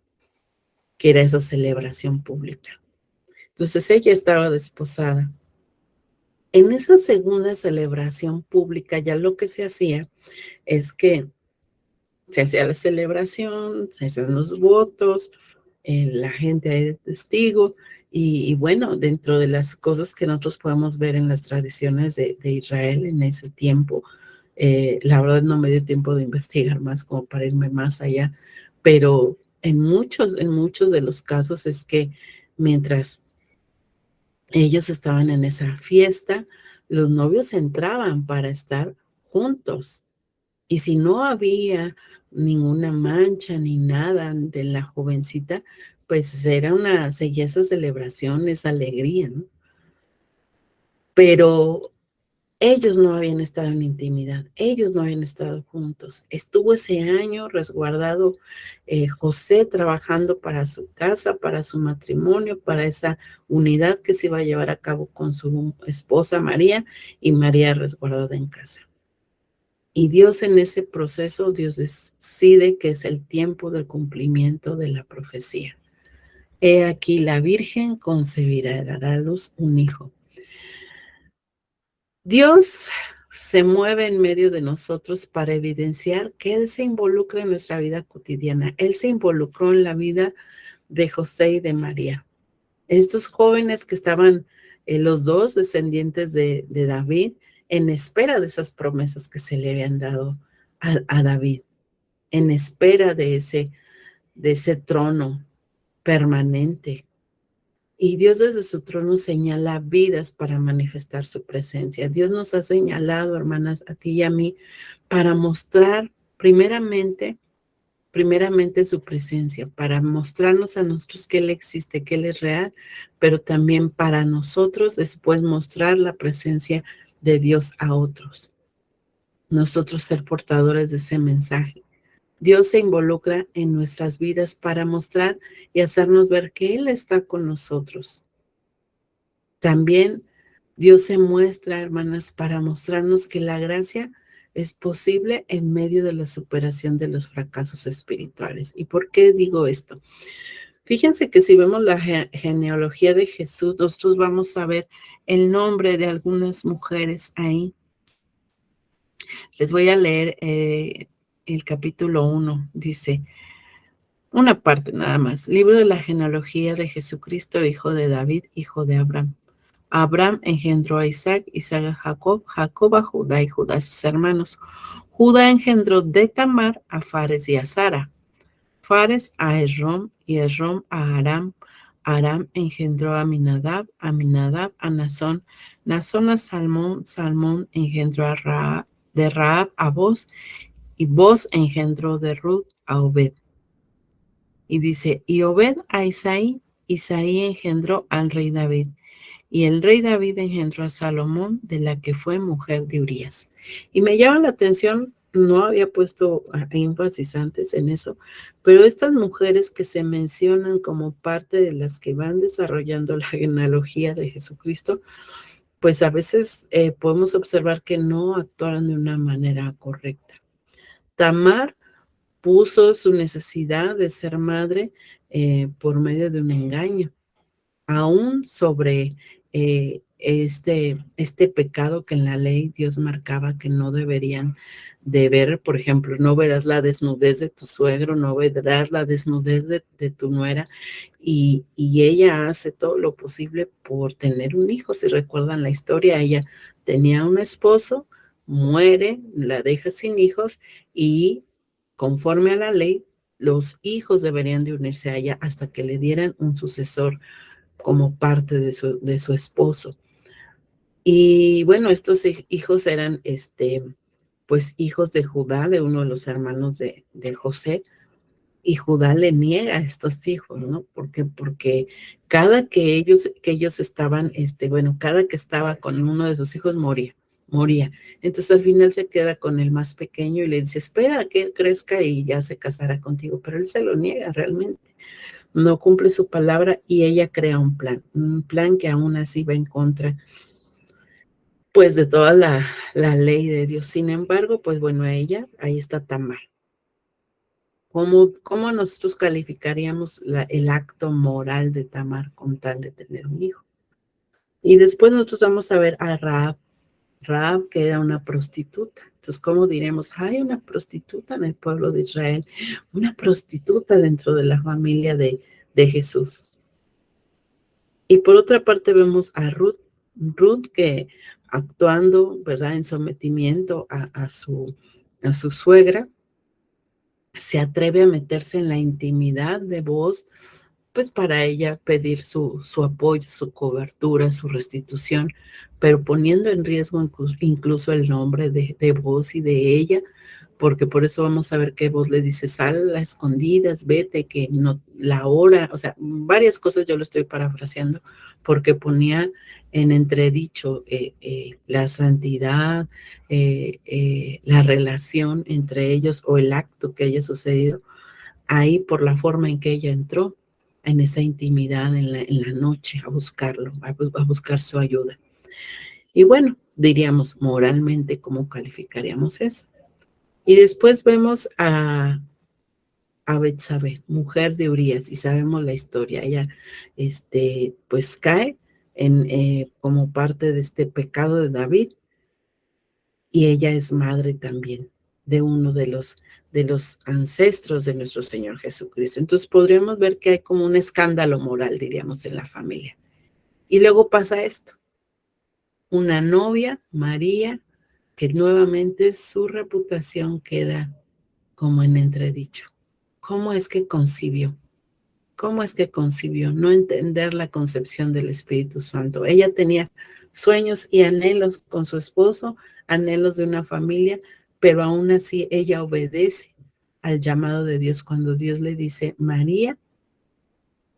A: que era esa celebración pública. Entonces ella estaba desposada. En esa segunda celebración pública ya lo que se hacía es que se hacía la celebración, se hacían los votos, la gente ahí de testigo, y bueno, dentro de las cosas que nosotros podemos ver en las tradiciones de Israel en ese tiempo, la verdad no me dio tiempo de investigar más como para irme más allá, pero en muchos de los casos es que mientras ellos estaban en esa fiesta, los novios entraban para estar juntos. Y si no había ninguna mancha ni nada de la jovencita, pues seguía esa celebración, esa alegría, ¿no? Pero ellos no habían estado en intimidad, ellos no habían estado juntos. Estuvo ese año resguardado José trabajando para su casa, para su matrimonio, para esa unidad que se iba a llevar a cabo con su esposa María, y María resguardada en casa. Y Dios en ese proceso, Dios decide que es el tiempo del cumplimiento de la profecía. He aquí la Virgen concebirá y dará a luz un hijo. Dios se mueve en medio de nosotros para evidenciar que Él se involucra en nuestra vida cotidiana. Él se involucró en la vida de José y de María. Estos jóvenes que estaban, los dos descendientes de David, en espera de esas promesas que se le habían dado a David, en espera de ese trono permanente. Y Dios desde su trono señala vidas para manifestar su presencia. Dios nos ha señalado, hermanas, a ti y a mí, para mostrar primeramente su presencia, para mostrarnos a nosotros que Él existe, que Él es real, pero también para nosotros después mostrar la presencia de Dios a otros. Nosotros ser portadores de ese mensaje. Dios se involucra en nuestras vidas para mostrar y hacernos ver que Él está con nosotros. También Dios se muestra, hermanas, para mostrarnos que la gracia es posible en medio de la superación de los fracasos espirituales. ¿Y por qué digo esto? Fíjense que si vemos la genealogía de Jesús, nosotros vamos a ver el nombre de algunas mujeres ahí. Les voy a leer el capítulo 1. Dice, una parte nada más. Libro de la genealogía de Jesucristo, hijo de David, hijo de Abraham. Abraham engendró a Isaac, Isaac a Jacob, Jacob a Judá y Judá a sus hermanos. Judá engendró de Tamar a Fares y a Zara. Fares a Esrom y Esrom a Aram. Aram engendró a Aminadab, Aminadab a Nazón, Nazón a Salmón, Salmón engendró de Rahab a Boz, y Boz engendró de Ruth a Obed. Y dice, y Obed a Isaí, Isaí engendró al rey David. Y el rey David engendró a Salomón, de la que fue mujer de Urías. Y me llama la atención, no había puesto énfasis antes en eso, pero estas mujeres que se mencionan como parte de las que van desarrollando la genealogía de Jesucristo, pues a veces podemos observar que no actuaron de una manera correcta. Tamar puso su necesidad de ser madre por medio de un engaño, aún sobre este pecado que en la ley Dios marcaba que no deberían de ver. Por ejemplo, no verás la desnudez de tu suegro, no verás la desnudez de tu nuera, y ella hace todo lo posible por tener un hijo. Si recuerdan la historia, ella tenía un esposo, muere, la deja sin hijos, y conforme a la ley, los hijos deberían de unirse a ella hasta que le dieran un sucesor como parte de su esposo. Y bueno, estos hijos eran, pues, hijos de Judá, de uno de los hermanos de José, y Judá le niega a estos hijos, ¿no? ¿Por qué? Porque cada que ellos estaban, cada que estaba con uno de sus hijos moría. Entonces al final se queda con el más pequeño y le dice, espera que él crezca y ya se casará contigo, pero él se lo niega realmente. No cumple su palabra y ella crea un plan que aún así va en contra pues de toda la ley de Dios. Sin embargo, pues bueno, ella, ahí está Tamar. ¿Cómo nosotros calificaríamos el acto moral de Tamar con tal de tener un hijo? Y después nosotros vamos a ver a Rahab, que era una prostituta. Entonces, ¿cómo diremos? Hay una prostituta en el pueblo de Israel, una prostituta dentro de la familia de Jesús. Y por otra parte vemos a Ruth que actuando, ¿verdad?, en sometimiento a su suegra, se atreve a meterse en la intimidad de Booz, pues para ella pedir su apoyo, su cobertura, su restitución, pero poniendo en riesgo incluso el nombre de Booz y de ella, porque por eso vamos a ver que Booz le dice, sal a escondidas, vete, que no, la hora, o sea, varias cosas yo lo estoy parafraseando, porque ponía en entredicho la santidad, la relación entre ellos o el acto que haya sucedido ahí por la forma en que ella entró en esa intimidad en la noche a buscarlo, a buscar su ayuda. Y bueno, diríamos moralmente, ¿cómo calificaríamos eso? Y después vemos a Betsabé, mujer de Urías, y sabemos la historia. Ella, pues cae como parte de este pecado de David, y ella es madre también de uno de los ancestros de nuestro Señor Jesucristo. Entonces podríamos ver que hay como un escándalo moral, diríamos, en la familia. Y luego pasa esto, una novia, María, que nuevamente su reputación queda como en entredicho. ¿Cómo es que concibió? ¿Cómo es que concibió? No entender la concepción del Espíritu Santo. Ella tenía sueños y anhelos con su esposo, anhelos de una familia, pero aún así ella obedece al llamado de Dios cuando Dios le dice, María,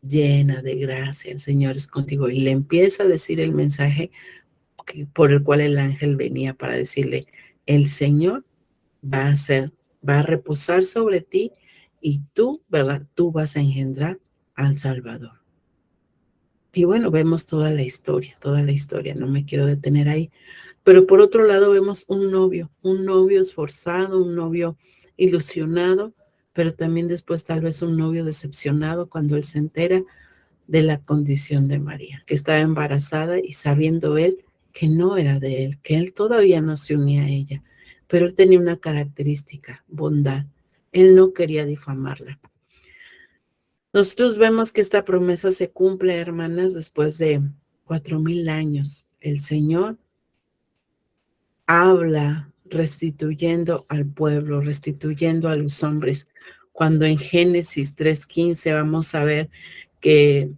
A: llena de gracia, el Señor es contigo. Y le empieza a decir el mensaje por el cual el ángel venía para decirle, el Señor va a reposar sobre ti y tú, ¿verdad? Tú vas a engendrar al Salvador. Y bueno, vemos toda la historia, no me quiero detener ahí. Pero por otro lado vemos un novio esforzado, un novio ilusionado, pero también después tal vez un novio decepcionado cuando él se entera de la condición de María, que estaba embarazada y sabiendo él que no era de él, que él todavía no se unía a ella, pero él tenía una característica, bondad. Él no quería difamarla. Nosotros vemos que esta promesa se cumple, hermanas, después de 4,000 años. El Señor habla restituyendo al pueblo, restituyendo a los hombres. Cuando en Génesis 3:15 vamos a ver que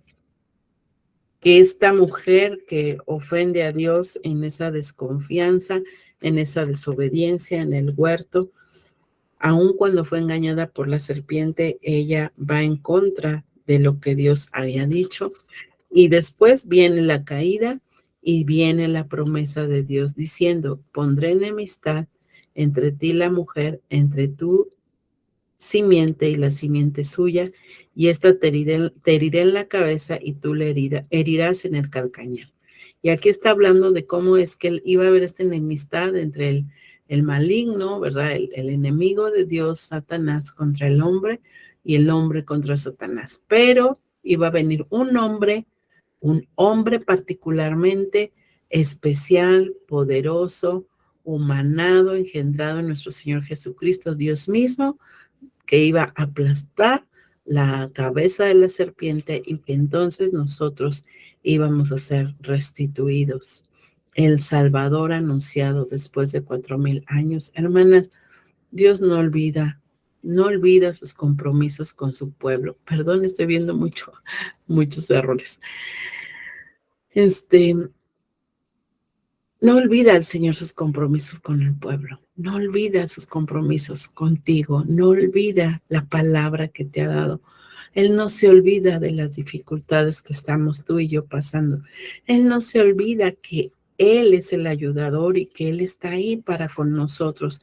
A: esta mujer que ofende a Dios en esa desconfianza, en esa desobediencia en el huerto, aun cuando fue engañada por la serpiente, ella va en contra de lo que Dios había dicho. Y después viene la caída y viene la promesa de Dios diciendo, pondré enemistad entre ti y la mujer, entre tu simiente y la simiente suya, y esta te heriré en la cabeza y tú le herirás en el calcañar. Y aquí está hablando de cómo es que iba a haber esta enemistad entre el maligno, ¿verdad? El enemigo de Dios, Satanás, contra el hombre y el hombre contra Satanás. Pero iba a venir un hombre particularmente especial, poderoso, humanado, engendrado en nuestro Señor Jesucristo, Dios mismo, que iba a aplastar la cabeza de la serpiente y que entonces nosotros íbamos a ser restituidos. El Salvador anunciado después de 4,000 años. Hermanas, Dios no olvida sus compromisos con su pueblo. Perdón, estoy viendo muchos errores. No olvida el Señor sus compromisos con el pueblo, no olvida sus compromisos contigo, no olvida la palabra que te ha dado. Él no se olvida de las dificultades que estamos tú y yo pasando. Él no se olvida que Él es el ayudador y que Él está ahí para con nosotros.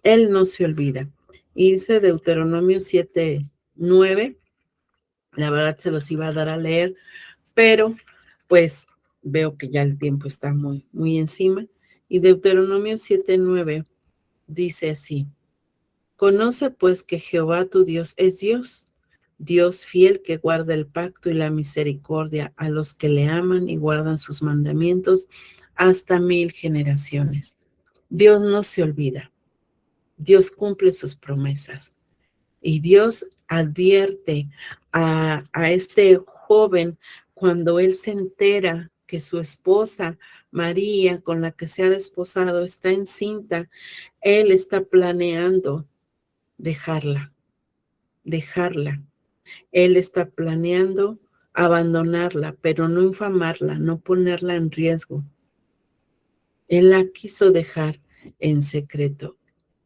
A: Él no se olvida. Y dice Deuteronomio 7:9, la verdad se los iba a dar a leer, pero pues veo que ya el tiempo está muy encima Y Deuteronomio 7:9 dice así: conoce pues que Jehová tu Dios es Dios, Dios fiel que guarda el pacto y la misericordia a los que le aman y guardan sus mandamientos hasta 1000 generaciones. Dios no se olvida, Dios cumple sus promesas y Dios advierte a este joven cuando él se entera que su esposa María, con la que se ha desposado, está encinta. Él está planeando dejarla. Él está planeando abandonarla, pero no infamarla, no ponerla en riesgo. Él la quiso dejar en secreto.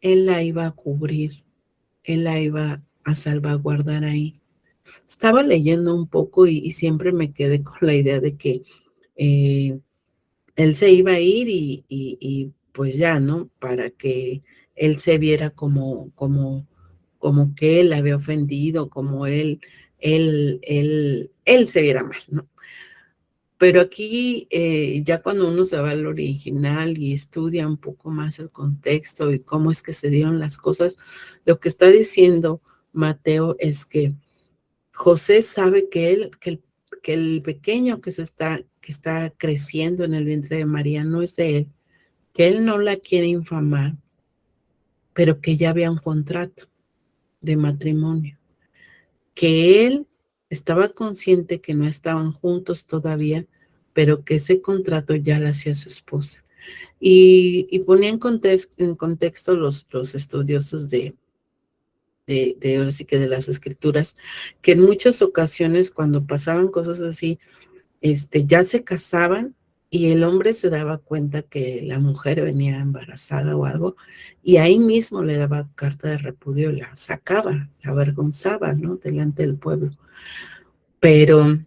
A: Él la iba a cubrir. Él la iba a salvaguardar ahí. Estaba leyendo un poco y siempre me quedé con la idea de que él se iba a ir y pues ya, ¿no? Para que él se viera como que él la había ofendido, como él se viera mal, ¿no? Pero aquí, ya cuando uno se va al original y estudia un poco más el contexto y cómo es que se dieron las cosas, lo que está diciendo Mateo es que José sabe que el pequeño que está creciendo en el vientre de María no es de él, que él no la quiere infamar, pero que ya había un contrato de matrimonio, que él estaba consciente que no estaban juntos todavía, pero que ese contrato ya la hacía su esposa. Y ponía en contexto los estudiosos ahora sí que de las escrituras, que en muchas ocasiones cuando pasaban cosas así, ya se casaban y el hombre se daba cuenta que la mujer venía embarazada o algo, y ahí mismo le daba carta de repudio, la sacaba, la avergonzaba, ¿no? Delante del pueblo. Pero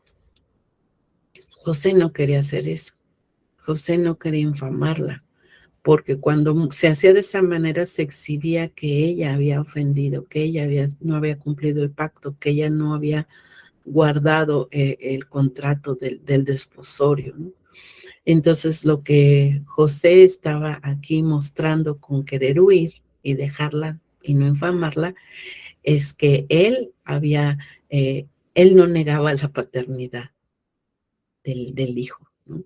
A: José no quería hacer eso. José no quería infamarla, porque cuando se hacía de esa manera se exhibía que ella había ofendido, que ella no había cumplido el pacto, que ella no había guardado el contrato del desposorio, ¿no? Entonces, lo que José estaba aquí mostrando con querer huir y dejarla y no infamarla, es que él no negaba la paternidad del hijo, ¿no?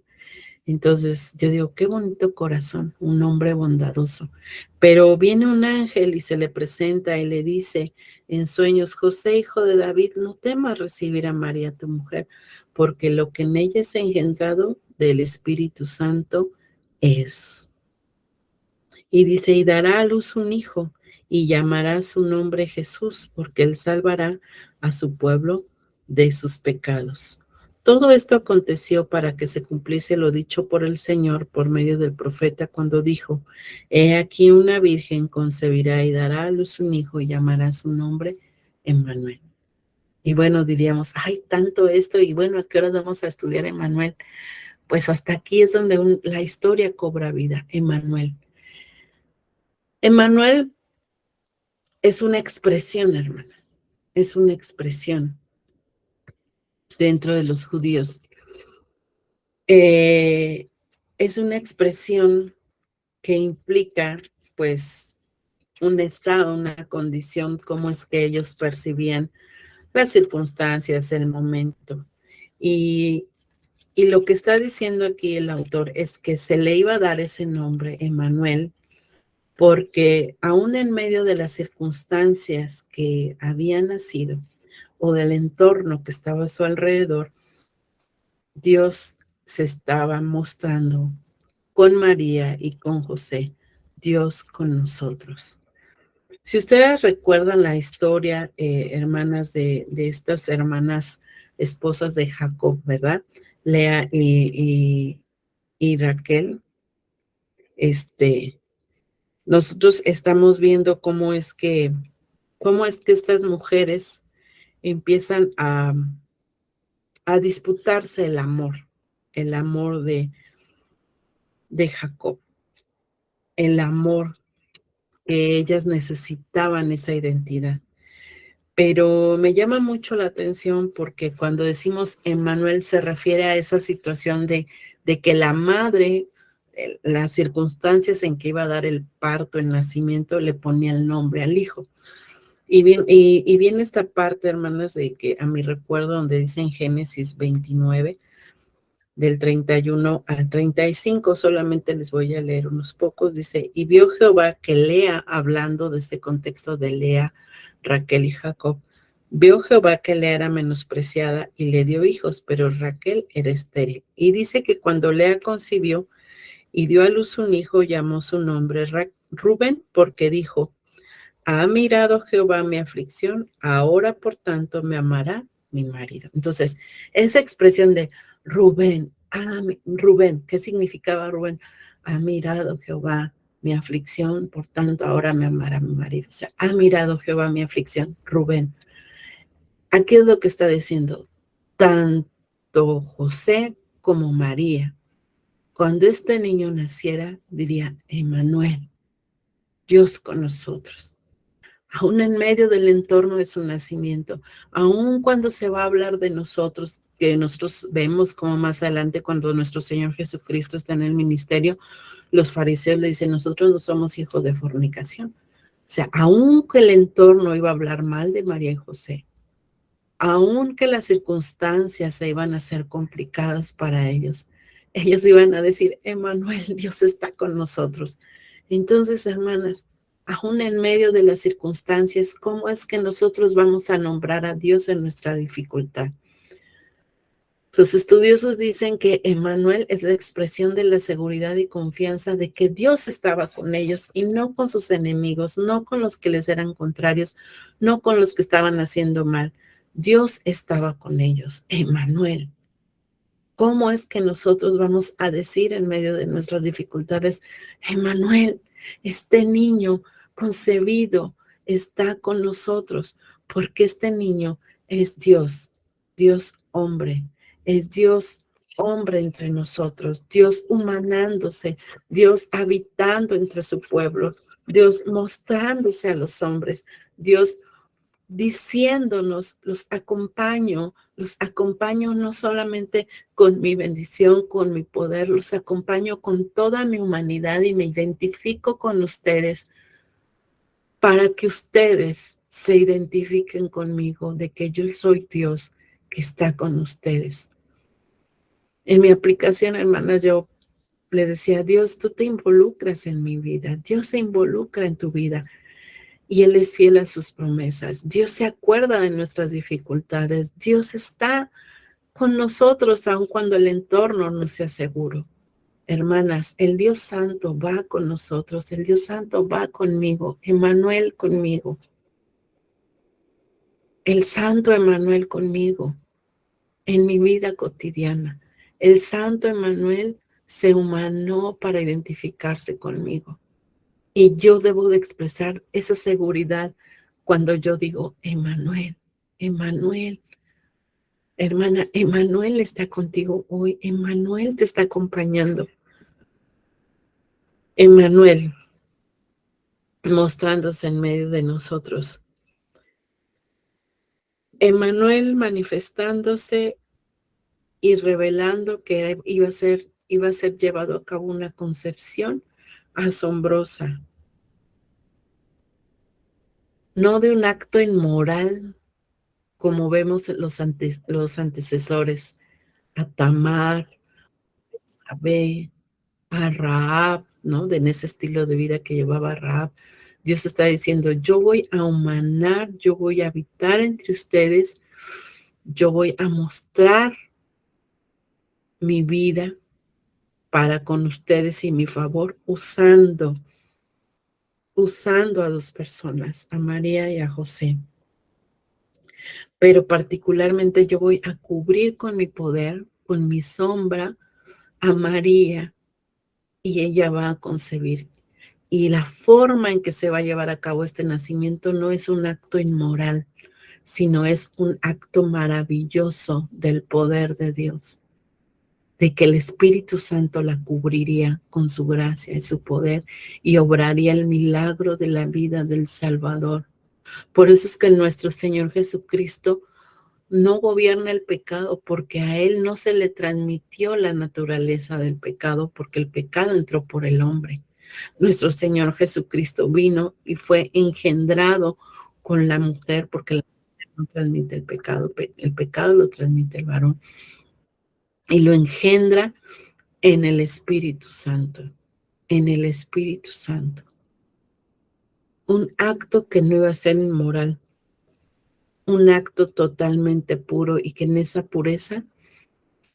A: Entonces, yo digo, qué bonito corazón, un hombre bondadoso. Pero viene un ángel y se le presenta y le dice en sueños: José, hijo de David, no temas recibir a María, tu mujer, porque lo que en ella es engendrado del Espíritu Santo es. Y dice, y dará a luz un hijo, y llamará su nombre Jesús, porque él salvará a su pueblo de sus pecados. Todo esto aconteció para que se cumpliese lo dicho por el Señor por medio del profeta cuando dijo: he aquí una virgen concebirá y dará a luz un hijo y llamará su nombre Emmanuel. Y bueno, diríamos, ay, tanto esto, y bueno, ¿a qué horas vamos a estudiar Emmanuel? Pues hasta aquí es donde la historia cobra vida, Emmanuel. Emmanuel es una expresión, hermanas, es una expresión dentro de los judíos. Es una expresión que implica, pues, un estado, una condición, cómo es que ellos percibían las circunstancias, el momento. Y lo que está diciendo aquí el autor es que se le iba a dar ese nombre, Emmanuel, porque aún en medio de las circunstancias que había nacido o del entorno que estaba a su alrededor, Dios se estaba mostrando con María y con José, Dios con nosotros. Si ustedes recuerdan la historia, hermanas, de estas hermanas esposas de Jacob, ¿verdad? Lea y Raquel, nosotros estamos viendo cómo es que estas mujeres empiezan a disputarse el amor de Jacob, el amor que ellas necesitaban, esa identidad. Pero me llama mucho la atención porque cuando decimos Emmanuel se refiere a esa situación de que la madre las circunstancias en que iba a dar el parto, el nacimiento, le ponía el nombre al hijo. Y viene esta parte, hermanas, de que a mi recuerdo, donde dice en Génesis 29, del 31 al 35, solamente les voy a leer unos pocos. Dice, y vio Jehová que Lea, hablando de este contexto de Lea, Raquel y Jacob, vio Jehová que Lea era menospreciada y le dio hijos, pero Raquel era estéril. Y dice que cuando Lea concibió y dio a luz un hijo, llamó su nombre Rubén, porque dijo, ha mirado Jehová mi aflicción, ahora por tanto me amará mi marido. Entonces, esa expresión de Rubén, Rubén, ¿qué significaba Rubén? Ha mirado Jehová mi aflicción, por tanto ahora me amará mi marido. O sea, ha mirado Jehová mi aflicción, Rubén. Aquí es lo que está diciendo, tanto José como María, cuando este niño naciera, diría, Emmanuel, Dios con nosotros. Aún en medio del entorno de su nacimiento, aún cuando se va a hablar de nosotros, que nosotros vemos como más adelante cuando nuestro Señor Jesucristo está en el ministerio, los fariseos le dicen, nosotros no somos hijos de fornicación. O sea, aún que el entorno iba a hablar mal de María y José, aún que las circunstancias se iban a ser complicadas para ellos iban a decir, Emmanuel, Dios está con nosotros. Entonces, hermanas, aún en medio de las circunstancias, ¿cómo es que nosotros vamos a nombrar a Dios en nuestra dificultad? Los estudiosos dicen que Emmanuel es la expresión de la seguridad y confianza de que Dios estaba con ellos y no con sus enemigos, no con los que les eran contrarios, no con los que estaban haciendo mal. Dios estaba con ellos, Emmanuel. ¿Cómo es que nosotros vamos a decir en medio de nuestras dificultades, Emmanuel, este niño concebido está con nosotros? Porque este niño es Dios, Dios hombre, es Dios hombre entre nosotros, Dios humanándose, Dios habitando entre su pueblo, Dios mostrándose a los hombres, Dios diciéndonos, los acompaño no solamente con mi bendición, con mi poder, los acompaño con toda mi humanidad y me identifico con ustedes para que ustedes se identifiquen conmigo de que yo soy Dios que está con ustedes. En mi aplicación, hermanas, yo le decía a Dios, tú te involucras en mi vida, Dios se involucra en tu vida. Y Él es fiel a sus promesas. Dios se acuerda de nuestras dificultades. Dios está con nosotros aun cuando el entorno no sea seguro. Hermanas, el Dios Santo va con nosotros. El Dios Santo va conmigo. Emmanuel conmigo. El Santo Emmanuel conmigo en mi vida cotidiana. El Santo Emmanuel se humanó para identificarse conmigo. Y yo debo de expresar esa seguridad cuando yo digo, Emmanuel, Emmanuel, hermana, Emmanuel está contigo hoy, Emmanuel te está acompañando. Emmanuel, mostrándose en medio de nosotros. Emmanuel manifestándose y revelando que iba a ser llevado a cabo una concepción asombrosa. No de un acto inmoral, como vemos los antecesores, a Tamar, a Bel, a Rahab, ¿no? En ese estilo de vida que llevaba Rahab. Dios está diciendo, yo voy a humanar, yo voy a habitar entre ustedes, yo voy a mostrar mi vida para con ustedes y mi favor, usando a dos personas, a María y a José. Pero particularmente yo voy a cubrir con mi poder, con mi sombra, a María, y ella va a concebir. Y la forma en que se va a llevar a cabo este nacimiento no es un acto inmoral, sino es un acto maravilloso del poder de Dios, de que el Espíritu Santo la cubriría con su gracia y su poder y obraría el milagro de la vida del Salvador. Por eso es que nuestro Señor Jesucristo no gobierna el pecado porque a él no se le transmitió la naturaleza del pecado porque el pecado entró por el hombre. Nuestro Señor Jesucristo vino y fue engendrado con la mujer porque la mujer no transmite el pecado lo transmite el varón y lo engendra en el Espíritu Santo, en el Espíritu Santo. Un acto que no iba a ser inmoral, un acto totalmente puro y que en esa pureza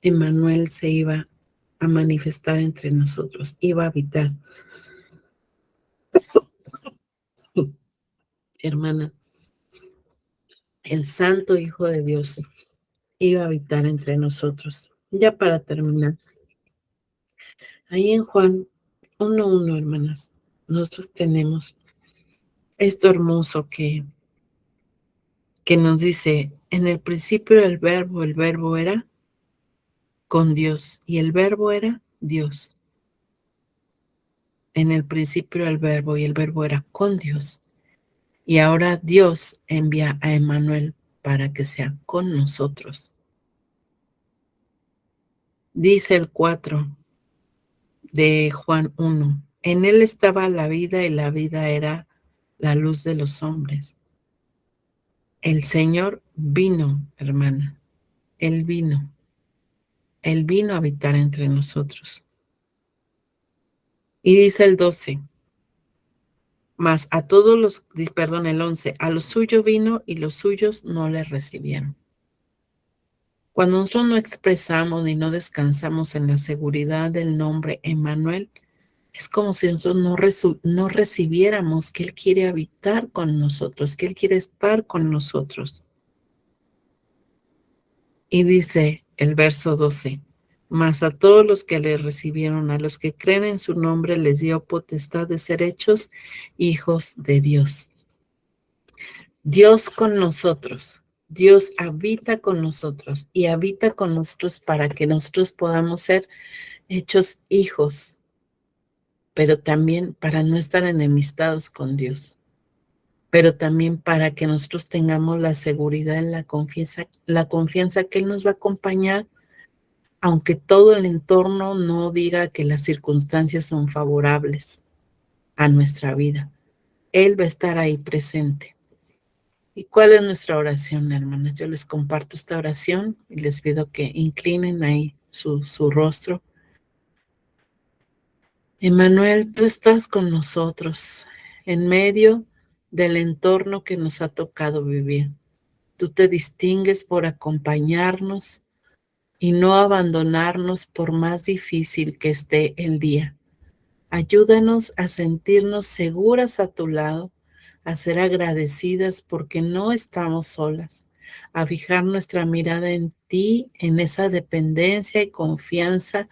A: Emmanuel se iba a manifestar entre nosotros, iba a habitar. Hermana, el Santo Hijo de Dios iba a habitar entre nosotros. Ya para terminar, ahí en Juan 1:1, hermanas, nosotros tenemos esto hermoso que nos dice, en el principio el verbo era con Dios y el verbo era Dios. En el principio el verbo y el verbo era con Dios. Y ahora Dios envía a Emmanuel para que sea con nosotros. Dice el 4 de Juan 1, en él estaba la vida y la vida era la luz de los hombres. El Señor vino, hermana, Él vino a habitar entre nosotros. Y dice el 12, mas a todos los, perdón, el 11, a los suyos vino y los suyos no le recibieron. Cuando nosotros no expresamos ni no descansamos en la seguridad del nombre Emmanuel, es como si nosotros no recibiéramos que Él quiere habitar con nosotros, que Él quiere estar con nosotros. Y dice el verso 12, mas a todos los que le recibieron, a los que creen en su nombre, les dio potestad de ser hechos hijos de Dios. Dios con nosotros. Dios habita con nosotros y habita con nosotros para que nosotros podamos ser hechos hijos, pero también para no estar enemistados con Dios, pero también para que nosotros tengamos la seguridad en la confianza que Él nos va a acompañar, aunque todo el entorno no diga que las circunstancias son favorables a nuestra vida. Él va a estar ahí presente. ¿Y cuál es nuestra oración, hermanas? Yo les comparto esta oración y les pido que inclinen ahí su rostro. Emmanuel, tú estás con nosotros en medio del entorno que nos ha tocado vivir. Tú te distingues por acompañarnos y no abandonarnos por más difícil que esté el día. Ayúdanos a sentirnos seguras a tu lado, a ser agradecidas porque no estamos solas, a fijar nuestra mirada en ti, en esa dependencia y confianza,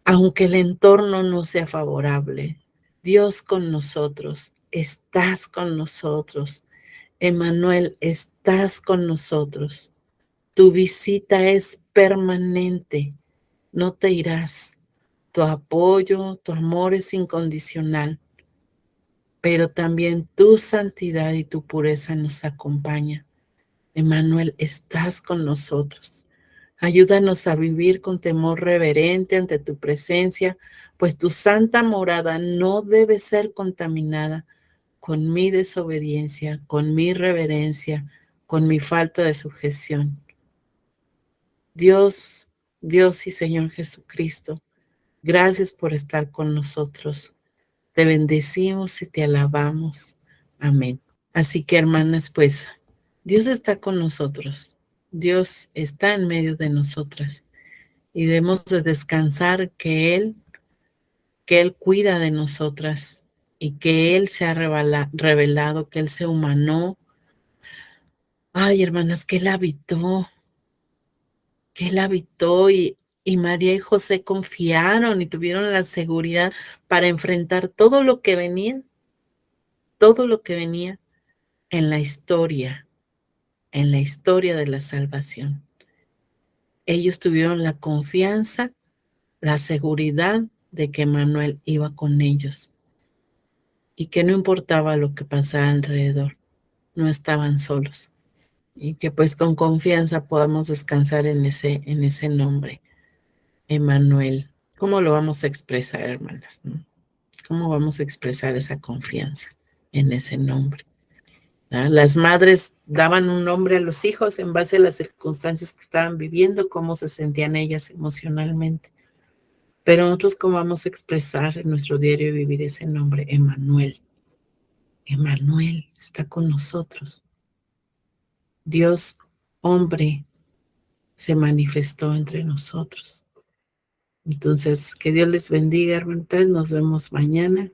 A: aunque el entorno no sea favorable. Dios con nosotros, estás con nosotros. Emmanuel, estás con nosotros. Tu visita es permanente, no te irás. Tu apoyo, tu amor es incondicional, pero también tu santidad y tu pureza nos acompaña. Emmanuel, estás con nosotros. Ayúdanos a vivir con temor reverente ante tu presencia, pues tu santa morada no debe ser contaminada con mi desobediencia, con mi reverencia, con mi falta de sujeción. Dios, Dios y Señor Jesucristo, gracias por estar con nosotros. Te bendecimos y te alabamos. Amén. Así que, hermanas, pues, Dios está con nosotros. Dios está en medio de nosotras. Y debemos de descansar que Él cuida de nosotras y que Él se ha revelado, que Él se humanó. Ay, hermanas, que Él habitó y María y José confiaron y tuvieron la seguridad para enfrentar todo lo que venía en la historia de la salvación. Ellos tuvieron la confianza, la seguridad de que Manuel iba con ellos y que no importaba lo que pasara alrededor, no estaban solos. y que pues con confianza podamos descansar en ese nombre, Emmanuel. ¿Cómo lo vamos a expresar, hermanas? ¿No? ¿Cómo vamos a expresar esa confianza en ese nombre? ¿No? Las madres daban un nombre a los hijos en base a las circunstancias que estaban viviendo, cómo se sentían ellas emocionalmente. Pero nosotros, ¿cómo vamos a expresar en nuestro diario vivir ese nombre? Emmanuel. Emmanuel está con nosotros. Dios, hombre, se manifestó entre nosotros. Entonces, que Dios les bendiga, hermanitas. Nos vemos mañana.